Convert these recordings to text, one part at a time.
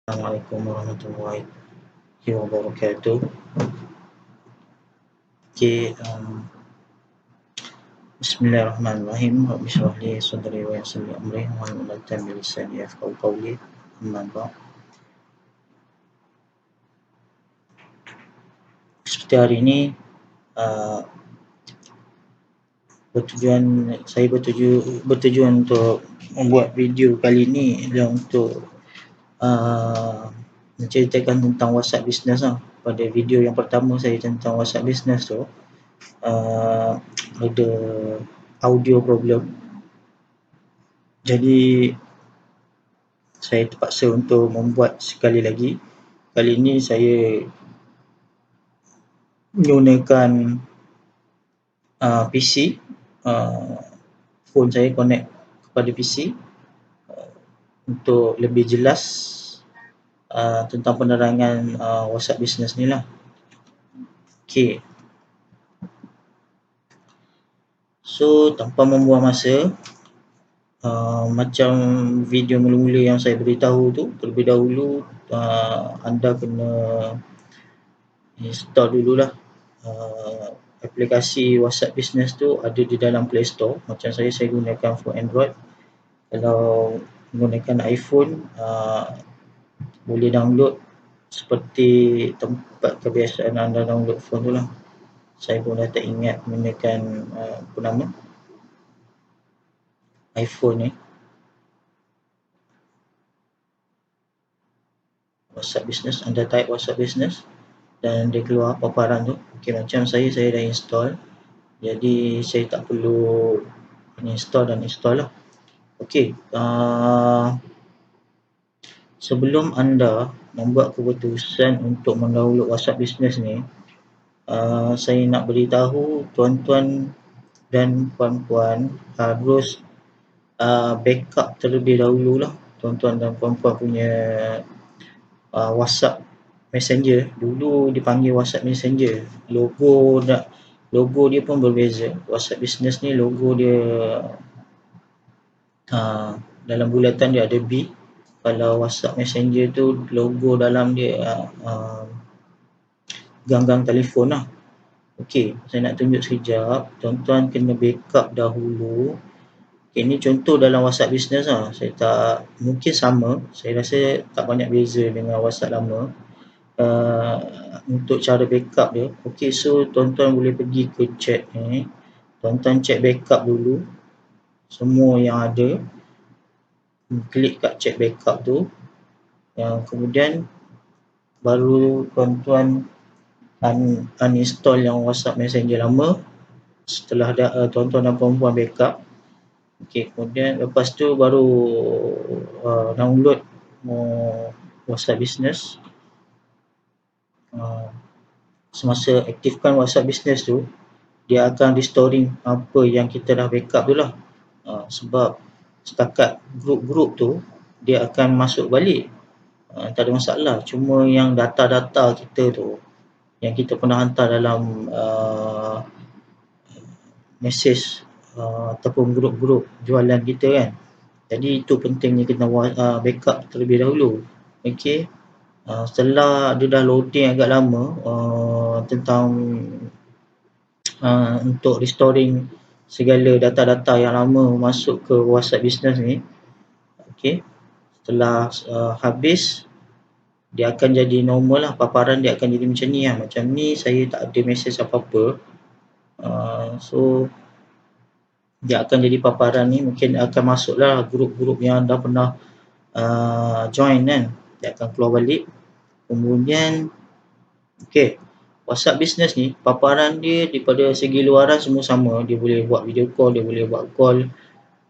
Assalamualaikum warahmatullahi wabarakatuh. Okey, bismillahirrahmanirrahim. Rabbi shrah li sadri wa yassir li amri wahlul 'uqdatam min lisani yafqahu qawli. Amma ba'd. Seperti hari ini saya bertujuan untuk membuat video kali ini adalah untuk menceritakan tentang WhatsApp Business lah. Pada video yang pertama saya tentang WhatsApp Business tu ada audio problem. Jadi saya terpaksa untuk membuat sekali lagi. Kali ini saya menggunakan PC, phone saya connect kepada PC untuk lebih jelas tentang penerangan WhatsApp Business ni lah. Okay. So, tanpa membuang masa, macam video mula-mula yang saya beritahu tu, terlebih dahulu anda kena install dululah aplikasi WhatsApp Business tu. Ada di dalam Play Store. Macam saya gunakan phone Android. Kalau menggunakan iPhone, boleh download seperti tempat kebiasaan anda download phone tu lah. Saya pun dah tak ingat menggunakan apa nama iPhone ni. WhatsApp Business, anda type WhatsApp Business dan dia keluar paparan tu. Okay, macam saya dah install. Jadi saya tak perlu install lah. Okay, sebelum anda membuat keputusan untuk mendownload WhatsApp Business ni, saya nak beritahu tuan-tuan dan puan-puan harus backup terlebih dahulu lah tuan-tuan dan puan-puan punya WhatsApp Messenger. Dulu dipanggil WhatsApp Messenger. Logo dia pun berbeza. WhatsApp Business ni logo dia dalam bulatan dia ada B. Kalau WhatsApp Messenger tu logo dalam dia ganggang telefon lah. Okey, saya nak tunjuk sekejap. Tuan-tuan kena backup dahulu. Okay, ni contoh dalam WhatsApp Business lah. Saya tak, mungkin sama. Saya rasa tak banyak beza dengan WhatsApp lama. Untuk cara backup dia. Okey, so tuan-tuan boleh pergi ke chat ni. Tuan-tuan check backup dulu. Semua yang ada. Klik kat check backup tu. Kemudian baru tuan-tuan uninstall yang WhatsApp Messenger lama. Setelah tuan-tuan dan puan-puan backup. Okey, kemudian lepas tu baru download WhatsApp Business. Semasa aktifkan WhatsApp Business tu, dia akan restoring apa yang kita dah backup tu lah. Sebab setakat grup-grup tu dia akan masuk balik, tak ada masalah. Cuma yang data-data kita tu yang kita pernah hantar dalam message ataupun grup-grup jualan kita kan, jadi itu pentingnya kita backup terlebih dahulu. Okey, setelah dia dah loading agak lama tentang untuk restoring segala data-data yang lama masuk ke WhatsApp Business ni. Okey, setelah habis, dia akan jadi normal lah. Paparan dia akan jadi macam ni lah. Macam ni saya tak ada mesej apa-apa. So dia akan jadi paparan ni. Mungkin akan masuk lah grup-grup yang dah pernah join kan. Dia akan keluar balik. Kemudian okey, WhatsApp Business ni paparan dia daripada segi luaran semua sama. Dia boleh buat video call, dia boleh buat call,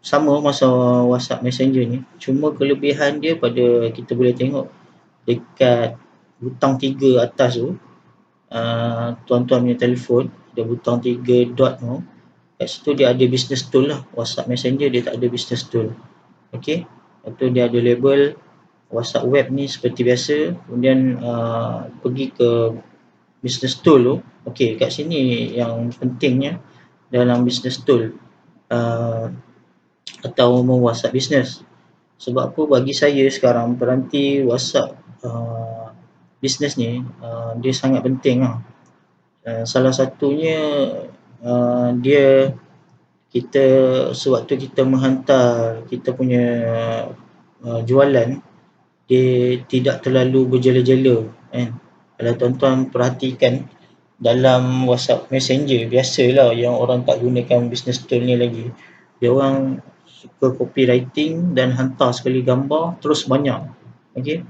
sama masa WhatsApp Messenger ni. Cuma kelebihan dia pada kita boleh tengok dekat butang 3 atas tu, tuan-tuan punya telefon ada butang 3 dot tu. Kat situ dia ada business tool lah. WhatsApp Messenger dia tak ada business tool. Okey, lepas tu dia ada label WhatsApp web ni seperti biasa. Kemudian pergi ke business tool tu. Okey, kat sini yang pentingnya dalam business tool atau WhatsApp Business. Sebab apa, bagi saya sekarang peranti WhatsApp bisnes ni dia sangat penting lah. Salah satunya dia kita sewaktu kita menghantar kita punya jualan, dia tidak terlalu berjela-jela kan. Kalau tuan-tuan perhatikan dalam WhatsApp Messenger, biasalah yang orang tak gunakan business tool ni lagi, dia orang suka copywriting dan hantar sekali gambar terus banyak. Okey,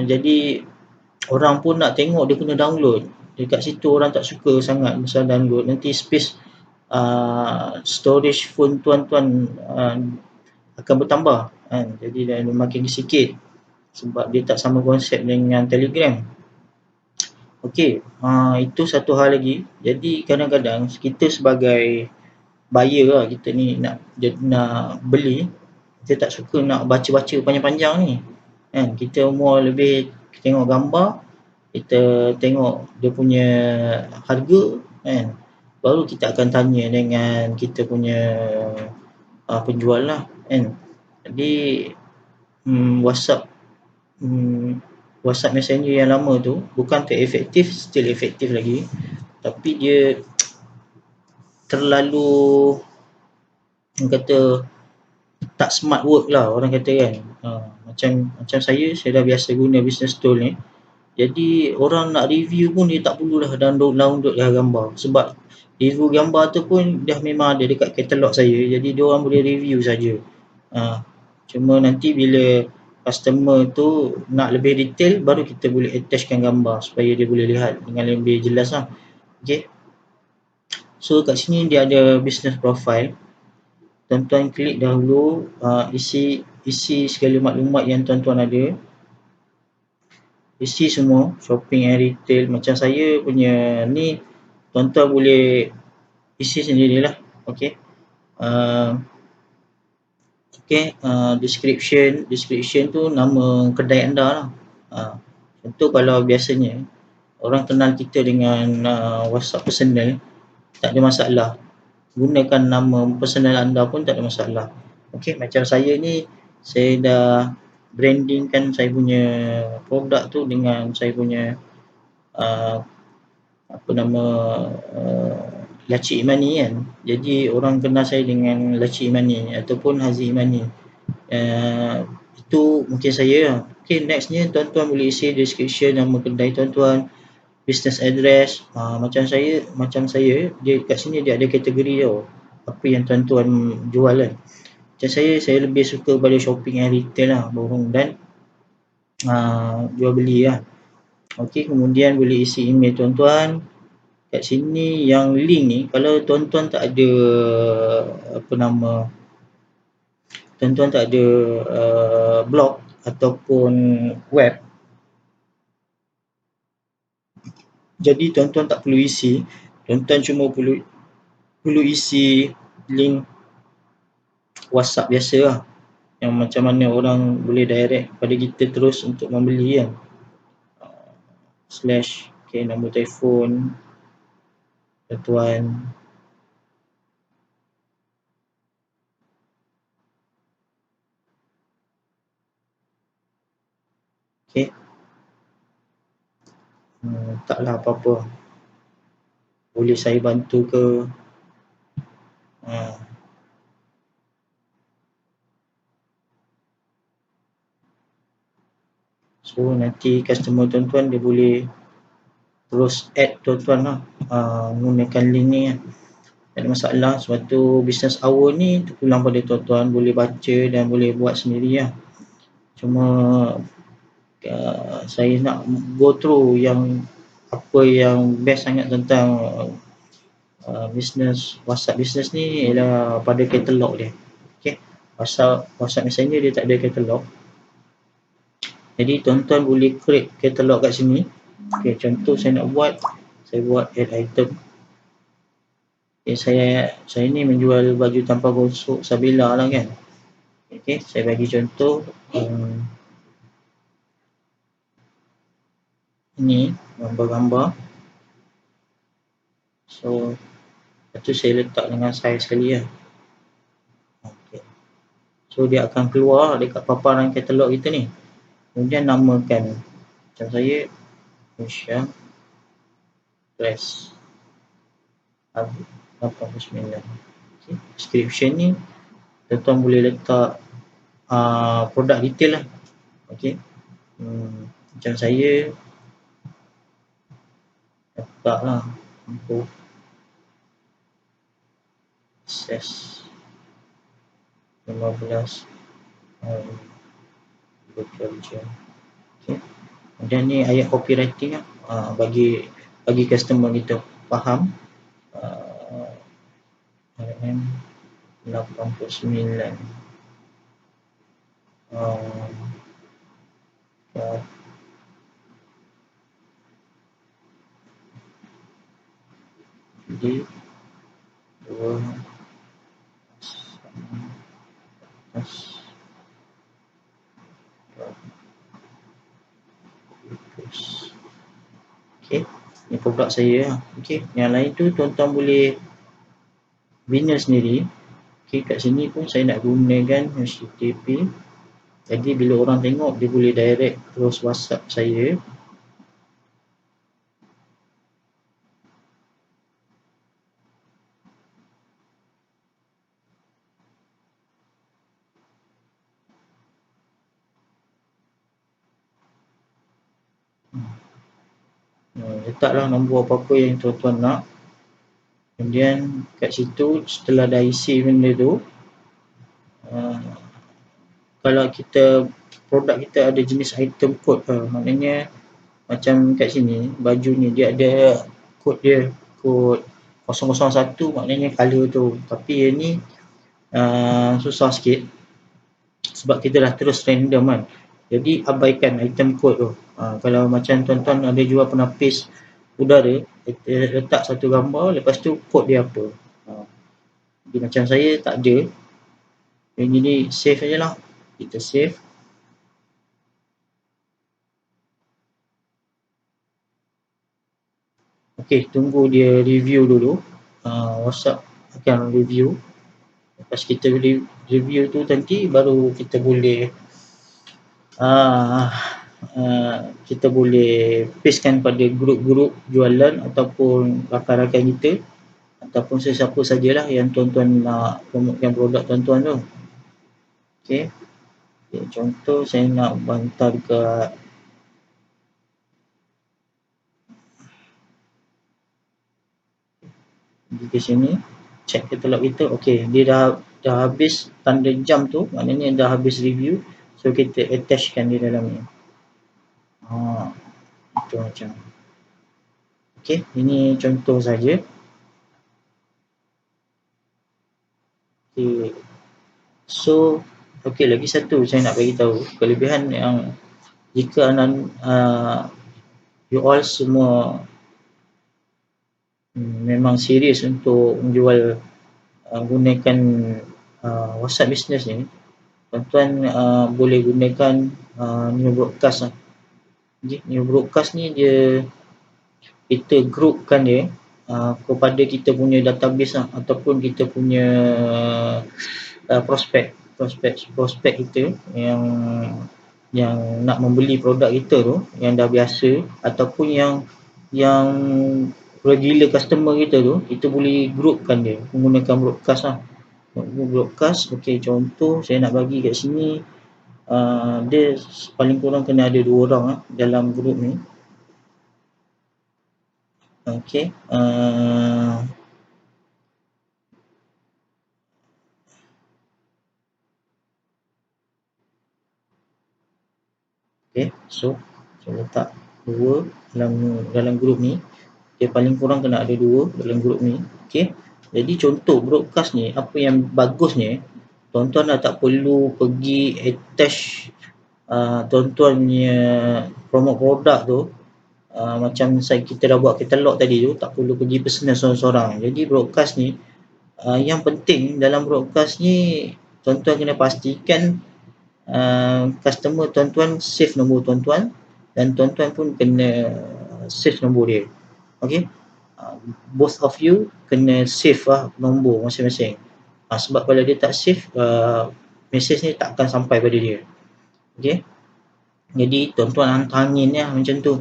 jadi orang pun nak tengok dia kena download. Dekat situ orang tak suka sangat pasal download, nanti space storage phone tuan-tuan akan bertambah kan. Jadi dah makin sikit sebab dia tak sama konsep dengan Telegram. Okey, itu satu hal lagi. Jadi kadang-kadang kita sebagai buyer lah, kita ni nak beli, kita tak suka nak baca-baca panjang-panjang ni kan. Kita more lebih tengok gambar, kita tengok dia punya harga kan, baru kita akan tanya dengan kita punya penjual lah kan. Jadi WhatsApp Messenger yang lama tu bukan tak efektif, still efektif lagi, tapi dia terlalu, orang kata, tak smart work lah orang kata kan. Macam saya dah biasa guna business tool ni, jadi orang nak review pun dia tak perlulah download dah gambar, sebab review gambar tu pun dah memang ada dekat katalog saya, jadi dia orang boleh review saja. Cuma nanti bila customer tu nak lebih detail, baru kita boleh attachkan gambar supaya dia boleh lihat dengan lebih jelas lah. Okay. So kat sini dia ada business profile. Tuan-tuan klik dahulu, isi segala maklumat yang tuan-tuan ada. Isi semua, shopping and retail. Macam saya punya ni, tuan-tuan boleh isi sendirilah. Okay. Description tu nama kedai anda lah. Contoh kalau biasanya orang kenal kita dengan WhatsApp personal, tak ada masalah. Gunakan nama personal anda pun tak ada masalah. Okey, macam saya ni, saya dah brandingkan saya punya produk tu dengan saya punya Laci Imani kan. Jadi orang kenal saya dengan Laci Imani ataupun Hazi Imani. Itu mungkin saya lah. Okay, nextnya tuan-tuan boleh isi description nama kedai tuan-tuan, business address. Macam saya dia kat sini dia ada kategori tau, apa yang tuan-tuan jual kan. Macam saya lebih suka pada shopping and retail lah, borong dan jual beli lah. Okey, kemudian boleh isi email tuan-tuan. Kat sini yang link ni, kalau tuan-tuan tak ada tuan-tuan tak ada blog ataupun web, jadi tuan-tuan tak perlu isi. Tuan-tuan cuma perlu isi link WhatsApp biasa lah, yang macam mana orang boleh direct pada kita terus untuk membeli kan. / nombor telefon tuan-tuan. Okay. Taklah apa-apa, boleh saya bantu ke. So nanti customer tuan-tuan dia boleh terus add tuan-tuan lah, menggunakan link ni kan. Tak ada masalah, sebab tu business hour ni terpulang pada tuan-tuan, boleh baca dan boleh buat sendiri lah. Cuma saya nak go through yang apa yang best sangat tentang business WhatsApp business ni ialah pada katalog dia. Okay. WhatsApp Messenger dia tak ada katalog, jadi tuan-tuan boleh create katalog kat sini. Okay, contoh saya nak buat, saya buat add item. Okay, saya ni menjual baju tanpa gosok Sabila lah kan. Okay, saya bagi contoh ni gambar-gambar. So lepas tu saya letak dengan size sekali lah. Okay. So dia akan keluar dekat paparan katalog kita ni. Kemudian namakan, macam saya Insya Press 89. Okay. Description ni tuan-tuan boleh letak produk detail lah. Okay. Macam saya letak lah untuk access 15 bekerja. Okay. Kemudian ni ayat copywriting lah, bagi customer kita faham. RM 89 di 2 Okay, ni produk saya. Okay, yang lain tu tuan-tuan boleh bina sendiri. Okay, kat sini pun saya nak gunakan HTTP. Jadi bila orang tengok, dia boleh direct terus WhatsApp saya. Letaklah nombor apa-apa yang tuan-tuan nak. Kemudian kat situ setelah dah isi benda tu, kalau kita produk kita ada jenis item code, maknanya macam kat sini baju ni dia ada kod dia, kod 001 maknanya color tu. Tapi yang ni susah sikit sebab kita dah terus random kan. Jadi abaikan item code tu. Kalau macam tuan-tuan ada jual penapis udara, letak satu gambar, lepas tu kod dia apa. Jadi macam saya tak ada. Jadi save aja lah. Kita save. Okey, tunggu dia review dulu. WhatsApp akan review. Lepas kita review tu nanti baru kita boleh kita boleh pastekan pada grup-grup jualan ataupun rakan-rakan kita ataupun sesiapa sajalah yang tuan-tuan nak promotekan produk tuan-tuan tu. Okey. Contoh saya nak hantar dekat di sini, check katalog kita. Okey, dia dah habis tanda jam tu, maknanya dah habis review. So kita attachkan di dalam ni. Itu macam. Okey, ini contoh saja. Okey. So, okey, lagi satu saya nak bagi tahu kelebihan yang jika you all semua memang serius untuk menjual gunakan WhatsApp business ni, tuan-tuan boleh gunakan new broadcast lah. New broadcast ni dia kita groupkan dia kepada kita punya database lah, ataupun kita punya prospek kita yang nak membeli produk kita tu, yang dah biasa ataupun yang regular customer kita tu, kita boleh groupkan dia menggunakan broadcast lah. Broadcast, okey, contoh saya nak bagi kat sini, dia paling kurang kena ada 2 orang dalam group ni. Okey, so saya letak 2 dalam group ni. Dia paling kurang kena ada 2 dalam group ni. Okey, jadi contoh broadcast ni, apa yang bagusnya, tuan-tuan dah tak perlu pergi attach tuan-tuan punya promote produk tu. Macam kita dah buat katalog tadi tu, tak perlu pergi personal seorang-seorang. Jadi broadcast ni, yang penting dalam broadcast ni, tuan-tuan kena pastikan customer tuan-tuan save nombor tuan-tuan, dan tuan-tuan pun kena save nombor dia. Okay, both of you kena save lah nombor masing-masing. Sebab kalau dia tak save, mesej ni tak akan sampai pada dia. Okey. Jadi tuan-tuan hantar-hantarin lah macam tu.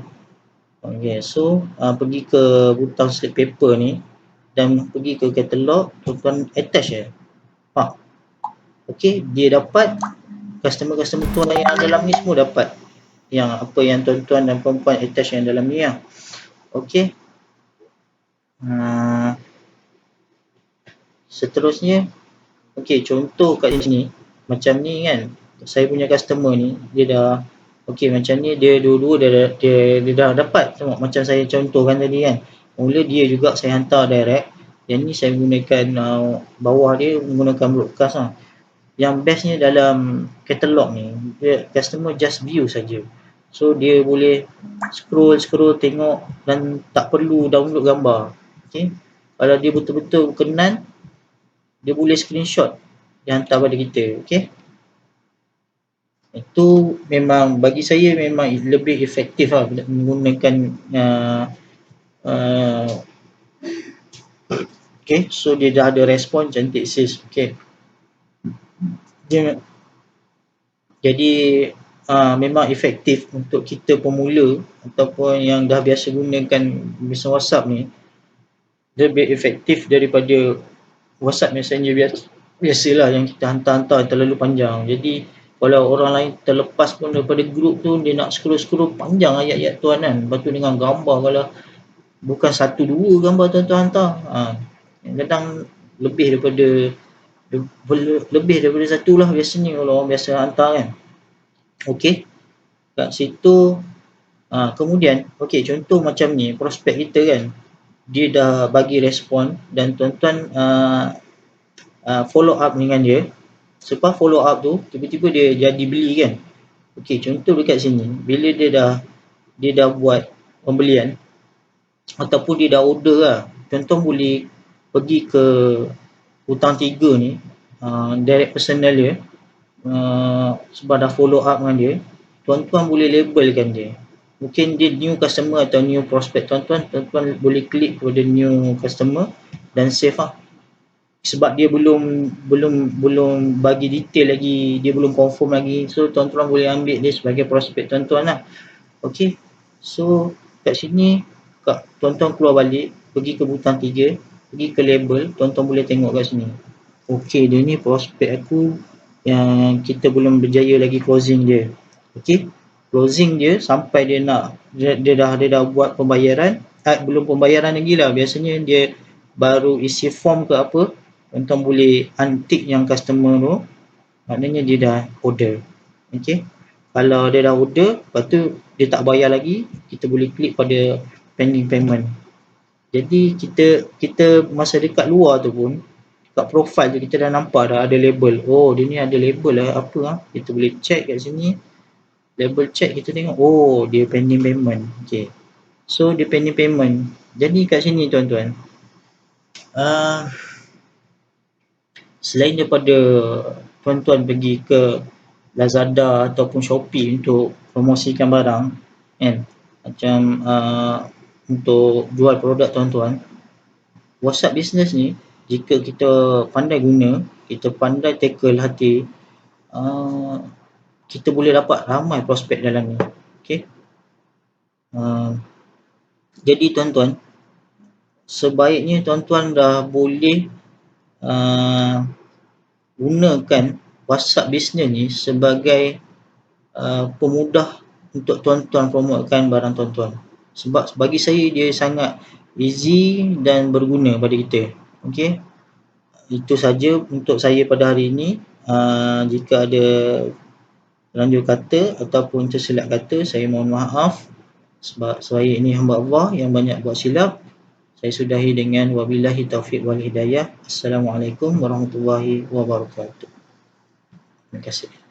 Okey, so pergi ke butang slip paper ni dan pergi ke katalog, tuan-tuan attach je. Okey, dia dapat, customer-customer tuan yang dalam ni semua dapat yang apa yang tuan-tuan dan puan-puan attach yang dalam ni lah. Okey. Seterusnya, okey, contoh kat sini macam ni kan, saya punya customer ni dia dah okey macam ni, dia dua-dua dia dah dapat. Tengok macam saya contohkan tadi kan, mula dia juga saya hantar direct, yang ni saya gunakan bawah dia menggunakan broadcast lah. Yang bestnya dalam katalog ni, dia customer just view saja. So dia boleh scroll tengok dan tak perlu download gambar. Okey, kalau dia betul-betul berkenan, dia boleh screenshot, dia hantar pada kita. Okey, itu memang bagi saya memang lebih efektif lah menggunakan okey, so dia dah ada respon cantik sis. Okey, jadi memang efektif untuk kita pemula ataupun yang dah biasa gunakan business WhatsApp ni, lebih efektif daripada WhatsApp Messenger biasalah yang kita hantar-hantar terlalu panjang. Jadi kalau orang lain terlepas pun daripada grup tu, dia nak scroll panjang ayat-ayat tuan kan, lepas tu dengan gambar, kalau bukan 1-2 gambar tuan-tuan hantar, kadang lebih daripada satu lah biasanya kalau orang biasa hantar kan. Okey, kat situ kemudian okey, contoh macam ni prospek kita kan, dia dah bagi respon dan tuan-tuan follow up dengan dia. Selepas follow up tu tiba-tiba dia jadi beli kan. Okey, contoh dekat sini, bila dia dah buat pembelian ataupun dia dah order lah, tuan-tuan boleh pergi ke hutang 3 ni, direct personal dia, sebab dah follow up dengan dia, tuan-tuan boleh labelkan dia. Mungkin dia new customer atau new prospect, tuan-tuan boleh klik pada new customer dan save lah. Sebab dia belum bagi detail lagi, dia belum confirm lagi, so tuan-tuan boleh ambil dia sebagai prospect tuan-tuan lah. Okey, so kat sini tuan-tuan keluar balik, pergi ke butang 3, pergi ke label, tuan-tuan boleh tengok kat sini. Okey, dia ni prospek aku yang kita belum berjaya lagi closing dia. Okey, closing dia sampai dia dah buat pembayaran, belum pembayaran lagi lah, biasanya dia baru isi form ke apa, tuan-tuan boleh untick yang customer tu, maknanya dia dah order. Okey, kalau dia dah order, lepas tu dia tak bayar lagi, kita boleh klik pada pending payment. Jadi kita masa dekat luar tu pun, kat profile tu kita dah nampak dah ada label. Oh, dia ni ada label lah, apa lah, kita boleh check kat sini, label check, kita tengok, oh dia pending payment. Okey, so dia pending payment. Jadi kat sini tuan-tuan, selain daripada tuan-tuan pergi ke Lazada ataupun Shopee untuk promosikan barang kan, macam untuk jual produk tuan-tuan, WhatsApp business ni jika kita pandai guna, kita pandai tackle hati, kita boleh dapat ramai prospek dalam ni. Okey, jadi tuan-tuan, sebaiknya tuan-tuan dah boleh gunakan WhatsApp business ni sebagai pemudah untuk tuan-tuan promotekan barang tuan-tuan. Sebab bagi saya dia sangat easy dan berguna pada kita. Okey, itu saja untuk saya pada hari ini. Jika ada terlanjur kata ataupun tersilap kata, saya mohon maaf, sebab saya ini hamba Allah yang banyak buat silap. Saya sudahi dengan wabillahi taufiq wal hidayah. Assalamualaikum warahmatullahi wabarakatuh. Terima kasih.